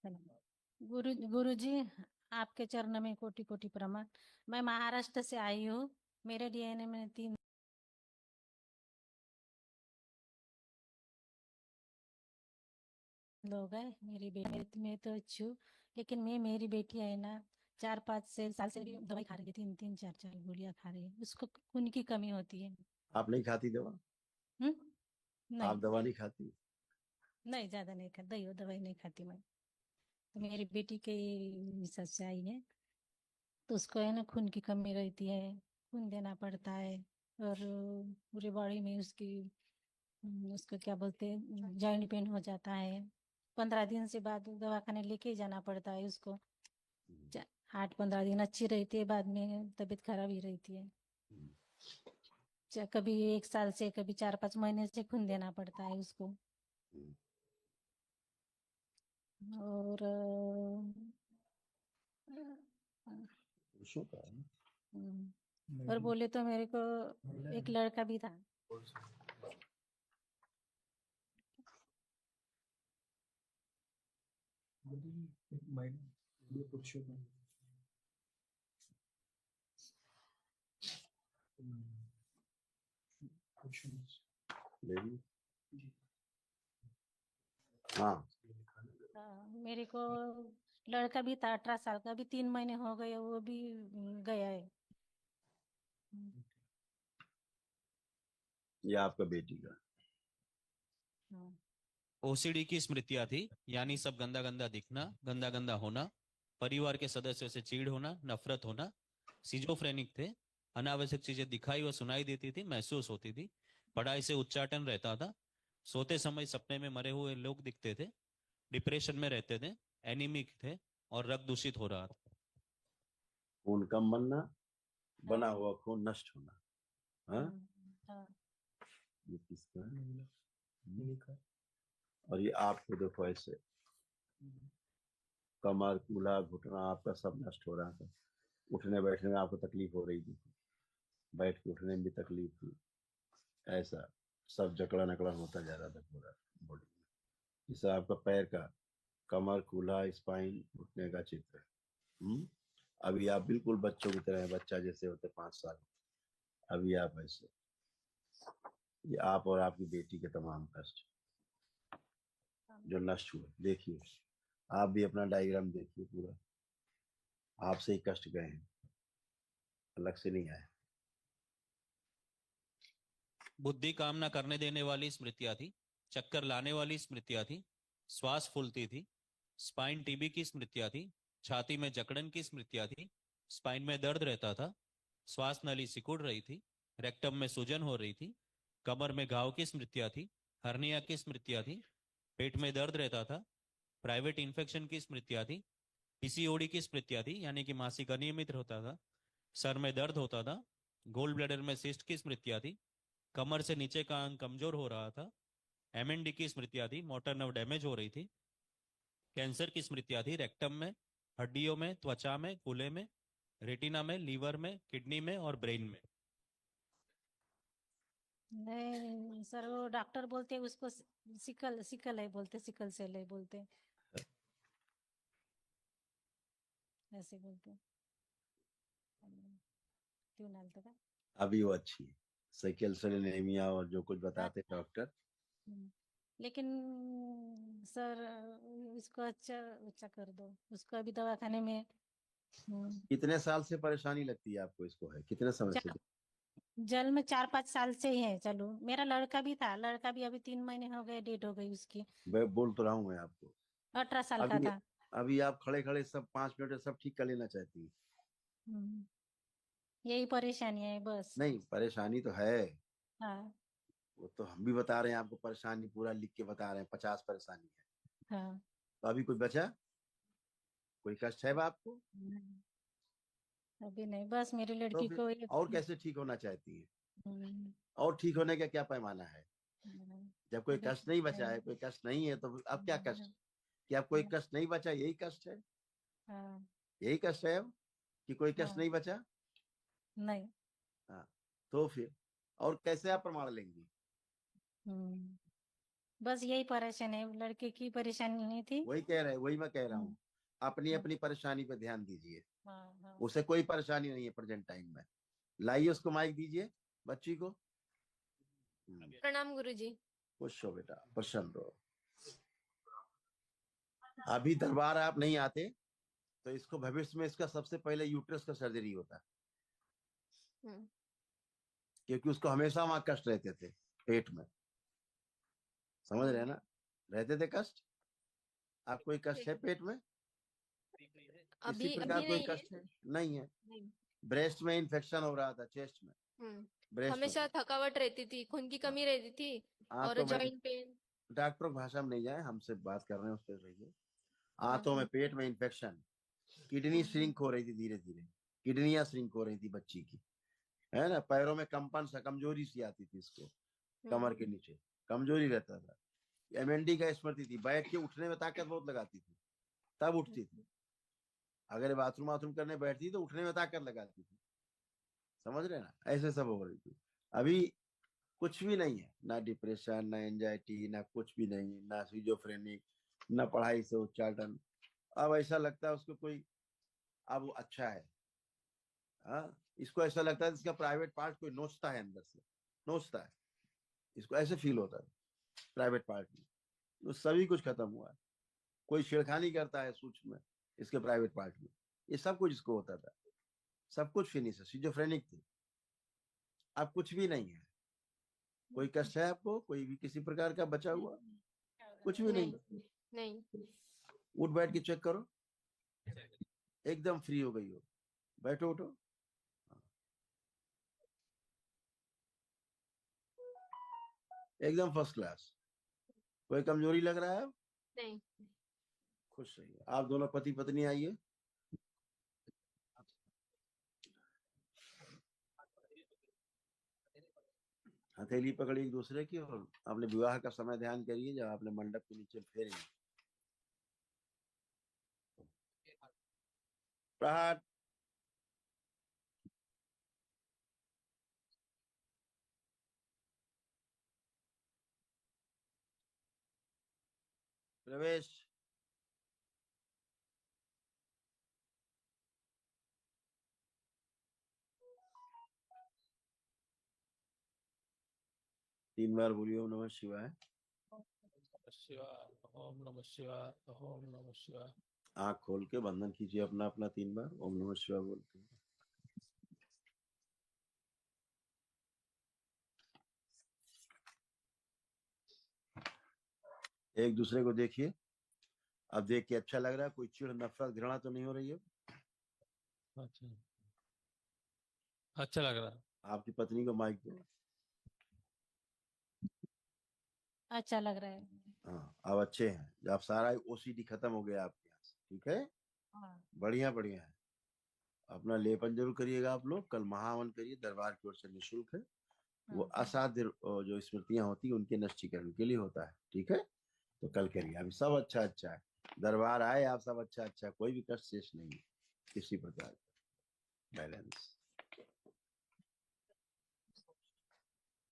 गुरु जी, आपके चरण में कोटि कोटि प्रणाम। मैं महाराष्ट्र से आई हूँ। मेरे डीएनए में 3 लोग हैं। मेरी बेटी में तो अच्छी हूँ, लेकिन मैं मेरी बेटी है ना, 4-5 साल से भी दवाई खा रही है। 3-3 4-4 गोलियां खा रही है। उसको खून की कमी होती है। आप नहीं खाती दवा? हम्म। आप नहीं। दवा नहीं खाती? नहीं, ज्यादा नहीं खाता, दवाई नहीं खाती मैं। तो मेरी बेटी के हिसाब से आई है। तो उसको है ना, खून की कमी रहती है। खून देना पड़ता है। और पूरे बॉडी में उसकी उसको क्या बोलते हैं, जॉइंट पेन हो जाता है। 15 दिन से बाद दवाखाने लेके ही जाना पड़ता है उसको। हम्म, 8-15 दिन अच्छी रहती है, बाद में तबीयत खराब ही रहती है। हम्म, कभी 1 साल से, कभी 4-5 महीने से खून देना पड़ता है उसको। हम्म। और पुरुषों का है ना? और बोले तो मेरे को एक लड़का भी था। पुरुषों का लेडी। हाँ। हाँ, मेरे को लड़का भी था 18 साल का। अभी 3 महीने हो गए, वो भी गया है। हम्म। ये आपका बेटी का? हाँ। ओसीडी की स्मृतियां थी, यानी सब गंदा गंदा दिखना, गंदा गंदा होना, परिवार के सदस्यों से चीड़ होना, नफरत होना। सिजोफ्रेनिक थे। अनावश्यक चीजें दिखाई व सुनाई देती थी, महसूस होती थी। पढ़ाई से उच्चाटन रहता था। सोते समय सपने में मरे हुए लोग दिखते थे। डिप्रेशन में रहते थे। एनीमिक थे। और रक्त दूषित हो रहा था। खून कम बनना, बना हाँ। हुआ खून नष्ट होना। हाँ। हाँ। ये किसका है? इन्हीं का। और ये आपको देखो ऐसे कमर कूल्हा घुटना आपका सब नष्ट हो रहा था। उठने बैठने में आपको तकलीफ हो रही थी। बैठ के उठने में भी तकलीफ थी। ऐसा सब जकड़न अकड़न होता जा रहा था पूरा बॉडी में। जैसे आपका पैर का कमर कूल्हा स्पाइन घुटने का चित्र है। अभी आप बिल्कुल बच्चों की तरह हैं, बच्चा जैसे होते 5 साल। अभी आप ऐसे। ये आप और आपकी बेटी के तमाम कष्ट हाँ। जो नष्ट हुए देखिए। आप भी अपना डायग्राम देखिए पूरा। आपसे ही कष्ट गए हैं, अलग से नहीं आए। बुद्धि काम न करने देने वाली स्मृतियां थी। चक्कर लाने वाली स्मृतियां थी। श्वास फूलती थी। स्पाइन टीबी की स्मृतियां थी। छाती में जकड़न की स्मृतियां थी। स्पाइन में दर्द रहता था। श्वास नली सिकुड़ रही थी। रेक्टम में सूजन हो रही थी। कमर में घाव की स्मृतियां थी। हर्निया की स्मृतियां थी। पेट में दर्द रहता था। प्राइवेट इन्फेक्शन की स्मृतियां थी। पीसीओडी की स्मृतियां थी, यानी कि मासिक अनियमित होता था। सर में दर्द होता था। गोल ब्लैडर में सिस्ट की स्मृतियां थी। कमर से नीचे का अंग कमजोर हो रहा था। एमएनडी की स्मृतियां थी, मोटर नर्व डैमेज हो रही थी। कैंसर की स्मृतियां थी, रेक्टम में, हड्डियों में, त्वचा में, कूल्हे में, रेटिना में, लीवर में, किडनी में और ब्रेन में। नहीं सर, वो डॉक्टर बोलते हैं उसको सिकल सिकल है बोलते, सिकल सेल है बोलते, ऐसे बोलते हैं। क्यों नालता का? अभी वो अच्छी है। साइकिल सेल एनीमिया और जो कुछ हाँ। बताते डॉक्टर। हम्म। लेकिन सर, इसको अच्छा अच्छा कर दो उसको अभी दवाखाने में। हम्म, कितने साल से परेशानी लगती है आपको? इसको है कितने समय से? ज- जल में 4-5 साल से ही है। चलो, मेरा लड़का भी था, लड़का भी अभी 3 महीने हो गए, डेट हो गई उसकी। मैं बोल तो रहा हूँ मैं आपको। 18 साल का अभी था। अभी आप खड़े खड़े सब 5 मिनट में सब ठीक कर लेना चाहती हैं। हम्म, यही परेशानी है बस। नहीं, परेशानी तो है। हाँ। वो तो हम भी बता रहे हैं आपको, परेशानी पूरा लिख के बता रहे हैं, 50 परेशानी है। हाँ। तो अभी कुछ बचा? कोई कष्ट है बा आपको? हम्म, अभी नहीं, बस मेरी तो लड़की फिर को ये। और कैसे ठीक होना चाहती हैं? हम्म, और ठीक होने का क्या पैमाना है? जब कोई अभी कष्ट नहीं बचा है, कोई कष्ट नहीं है, तो अब क्या कष्ट? कि अब कोई कष्ट नहीं बचा, यही कष्ट है? हाँ। यही कष्ट है अब, कि कोई कष्ट हाँ। नहीं बचा? नहीं। हाँ। तो फिर और कैसे आप प्रमाण लेंगी? हम्म। बस यही परेशानी है, लड़के की परेशानी नहीं थी। वही मैं कह रहा हूँ, अपनी हाँ अपनी परेशानी पे ध्यान दीजिए। हाँ हाँ। उसे कोई परेशानी नहीं है प्रेजेंट टाइम में। लाइए उसको, माइक दीजिए बच्ची को। प्रणाम गुरुजी। खुश हो बेटा, प्रसन्न रहो। अभी दरबार आप नहीं आते तो इसको भविष्य में इसका सबसे पहले यूट्रस का सर्जरी होता, हम्म। क्योंकि उसको हमेशा वहां कष्ट रहते थे पेट में। समझ रहे हैं ना? रहते थे कष्ट। आप कोई कष्ट है पेट में? किसी अभी प्रकार अभी कोई नहीं है। कष्ट है? नहीं है। नहीं। ब्रेस्ट में इन्फेक्शन हो रहा था, चेस्ट में, ब्रेस्ट में। हमेशा थकावट रहती थी, खून की कमी रहती थी और आंतों में, जॉइंट पेन। डॉक्टर की भाषा में नहीं जाए, हमसे बात कर रहे हैं उस पर रहिए। हाँ आंतों में, पेट में इन्फेक्शन, किडनी श्रिंक हो रही थी धीरे धीरे, किडनियां श्रिंक हो रही थी बच्ची की, है ना? पैरों में कंपन सा, कमजोरी सी आती थी इसको, कमर के नीचे कमजोरी रहता था। एमएनडी का स्मृति थी, बैठ के उठने में ताकत बहुत लगाती थी, तब उठती थी। अगर बाथरूम बाथरूम करने बैठती तो उठने में ताकत लगाती थी। समझ रहे हैं ना? ऐसे सब हो रही थी। अभी कुछ भी नहीं है, ना डिप्रेशन, ना एंजाइटी, ना कुछ भी नहीं, ना सिजोफ्रेनिक, ना पढ़ाई से उच्चाटन। अब ऐसा लगता है उसको कोई, अब वो अच्छा है। हाँ, इसको ऐसा लगता है इसका प्राइवेट पार्ट कोई नोचता है अंदर से, नोचता है। इसको ऐसे फील होता है प्राइवेट पार्ट में। तो सभी कुछ खत्म हुआ है। कोई छेड़खानी करता है सूक्ष्म में इसके प्राइवेट पार्ट में, ये सब कुछ इसको होता था। सब कुछ फिनिश है, सिजोफ्रेनिक थी। अब कुछ भी नहीं है। कोई कष्ट है आपको, कोई भी किसी प्रकार का बचा हुआ? कुछ भी नहीं। नहीं। नहीं। उठ बैठ के चेक करो, एकदम फ्री हो गई हो। बैठो, उठो। एकदम फर्स्ट क्लास। कोई कमजोरी लग रहा है अब? नहीं। खुश रहिए। आप दोनों पति पत्नी आइए। हथेली पकड़ी एक दूसरे की, और अपने विवाह का समय ध्यान करिए जब आपने मंडप के नीचे फेरेंगे। प्रहार। प्रवेश। 3 बार बोलिए ओम नमः शिवाय। शिवाय। ओम नमः शिवाय। ओम नमः शिवाय। आंख खोल के बंधन कीजिए अपना अपना 3 बार ओम नमः शिवाय बोलते हैं। एक दूसरे को देखिए। अब देख के अच्छा लग रहा है? कोई चिढ़, नफरत, घृणा तो नहीं हो रही है? अच्छा, अच्छा लग रहा है। आपकी पत्नी को माइक दो। अच्छा लग रहा है। हाँ, अब अच्छे हैं। अब सारा ओसीडी खत्म हो गया आपके यहाँ से, ठीक है? हाँ बढ़िया बढ़िया है। अपना लेपन जरूर करिएगा आप लोग। कल महावन करिए, दरबार की ओर से निःशुल्क है। वो हाँ। असाध्य जो स्मृतियां होती है उनके नष्टीकरण के लिए होता है, ठीक है? तो कल करिए। अभी सब अच्छा अच्छा है। दरबार आए आप, सब अच्छा अच्छा, कोई भी कष्ट शेष नहीं है किसी प्रकार का। बैलेंस।